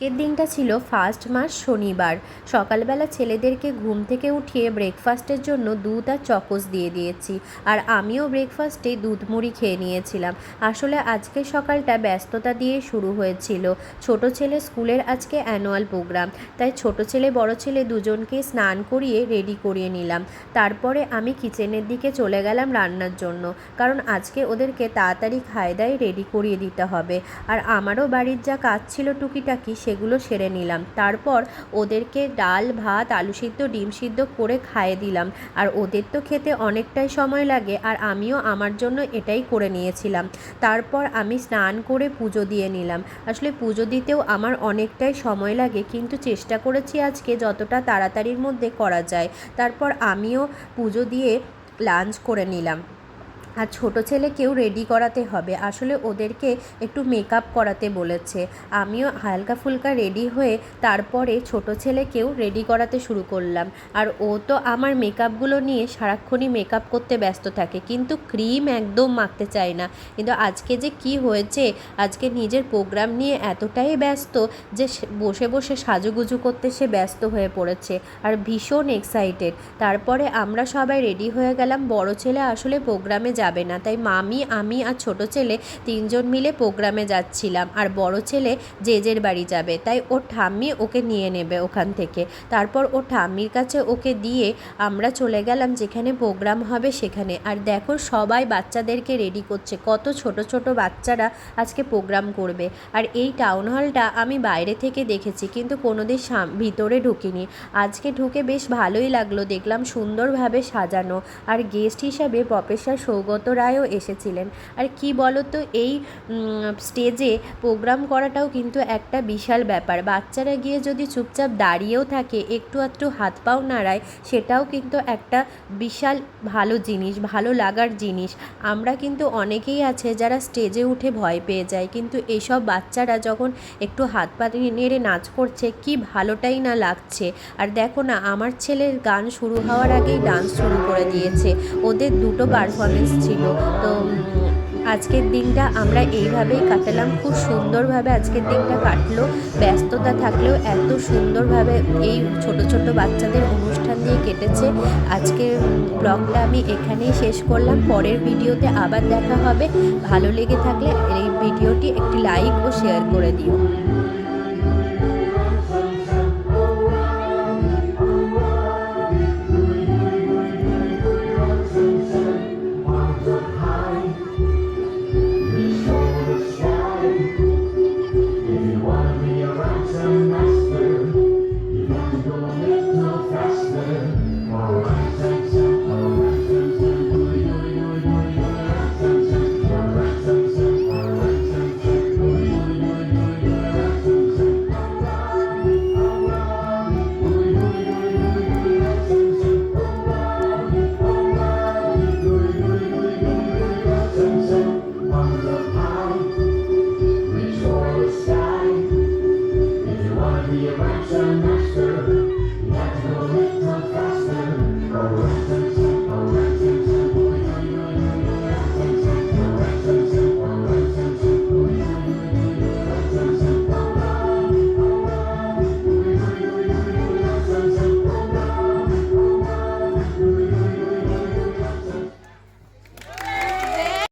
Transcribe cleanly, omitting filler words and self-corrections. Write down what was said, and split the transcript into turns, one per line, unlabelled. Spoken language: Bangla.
আজকের দিনটা ছিল 1 মার্চ শনিবার। সকালবেলা ছেলেদেরকে ঘুম থেকে উঠিয়ে ব্রেকফাস্টের জন্য দুধ আর চকোস দিয়ে দিয়েছি, আর আমিও ব্রেকফাস্টে দুধ মুড়ি খেয়ে নিয়েছিলাম। আসলে আজকের সকালটা ব্যস্ততা দিয়ে শুরু হয়েছিল। ছোট ছেলে স্কুলের আজকে অ্যানুয়াল প্রোগ্রাম, তাই ছোট ছেলে বড় ছেলে দুজনকে স্নান করিয়ে রেডি করিয়ে নিলাম। তারপরে আমি কিচেনের দিকে চলে গেলাম রান্নার জন্য, কারণ আজকে ওদেরকে তাড়াতাড়ি খায় দায় রেডি করিয়ে দিতে হবে। আর আমারও বাড়ির যা কাজ ছিল টুকিটাকি সেগুলো সেরে নিলাম। তারপর ওদেরকে ডাল ভাত আলু সিদ্ধ ডিম সিদ্ধ করে খাইয়ে দিলাম। আর ওদের তো খেতে অনেকটাই সময় লাগে, আর আমিও আমার জন্য এটাই করে নিয়েছিলাম। তারপর আমি স্নান করে পুজো দিয়ে নিলাম। আসলে পুজো দিতেও আমার অনেকটাই সময় লাগে, কিন্তু চেষ্টা করেছি আজকে যতটা তাড়াতাড়ির মধ্যে করা যায়। তারপর আমিও পুজো দিয়ে লাঞ্চ করে নিলাম। আর ছোটো ছেলেকেও রেডি করাতে হবে, আসলে ওদেরকে একটু মেকআপ করাতে বলেছে। আমিও হালকা ফুলকা রেডি হয়ে তারপরে ছোটো ছেলেকেও রেডি করাতে শুরু করলাম। আর ও তো আমার মেকআপগুলো নিয়ে সারাক্ষণই মেকআপ করতে ব্যস্ত থাকে, কিন্তু ক্রিম একদম মাখতে চায় না। কিন্তু আজকে যে কি হয়েছে, আজকে নিজের প্রোগ্রাম নিয়ে এতটাই ব্যস্ত যে বসে বসে সাজুগুজু করতে সে ব্যস্ত হয়ে পড়েছে, আর ভীষণ এক্সাইটেড। তারপরে আমরা সবাই রেডি হয়ে গেলাম। বড় ছেলে আসলে প্রোগ্রামে যাবে না, তাই মামি আমি আর ছোট ছেলে তিনজন মিলে প্রোগ্রামে যাচ্ছিলাম। আর বড় ছেলে জেজের বাড়ি যাবে, তাই ওর ঠাম্মি ওকে নিয়ে নেবে ওখান থেকে। তারপর ওর ঠাম্মির কাছে ওকে দিয়ে আমরা চলে গেলাম যেখানে প্রোগ্রাম হবে সেখানে। আর দেখো সবাই বাচ্চাদেরকে রেডি করছে, কত ছোট ছোট বাচ্চারা আজকে প্রোগ্রাম করবে। আর এই টাউন হলটা আমি বাইরে থেকে দেখেছি, কিন্তু কোনোদিন ভিতরে ঢুকিনি। আজকে ঢুকে বেশ ভালোই লাগলো, দেখলাম সুন্দরভাবে সাজানো। আর গেস্ট হিসাবে প্রফেসর সৌগত রায়ও এসেছিলেন। আর কি বলো তো, এই স্টেজে প্রোগ্রাম করাটাও কিন্তু একটা বিশাল ব্যাপার। বাচ্চারা গিয়ে যদি চুপচাপ দাঁড়িয়েও থাকে, একটু আধটু হাত পাও নাড়ায়, সেটাও কিন্তু একটা বিশাল ভালো জিনিস, ভালো লাগার জিনিস। আমরা কিন্তু অনেকেই আছে যারা স্টেজে উঠে ভয় পেয়ে যায়, কিন্তু এইসব বাচ্চারা যখন একটু হাত পা নেড়ে নাচ করছে, কি ভালোটাই না লাগছে। আর দেখো না, আমার ছেলের গান শুরু হওয়ার আগেই ডান্স শুরু করে দিয়েছে। ওদের দুটো পারফরমেন্স ছিল। তো আজকের দিনটা আমরা এইভাবেই কাটালাম, খুব সুন্দরভাবে আজকের দিনটা কাটলো। ব্যস্ততা থাকলেও এত সুন্দরভাবে এই ছোট ছোট বাচ্চাদের অনুষ্ঠান দিয়ে কেটেছে। আজকের ব্লগটা আমি এখানেই শেষ করলাম। পরের ভিডিওতে আবার দেখা হবে। ভালো লেগে থাকলে এই ভিডিওটি একটি লাইক ও শেয়ার করে দিও।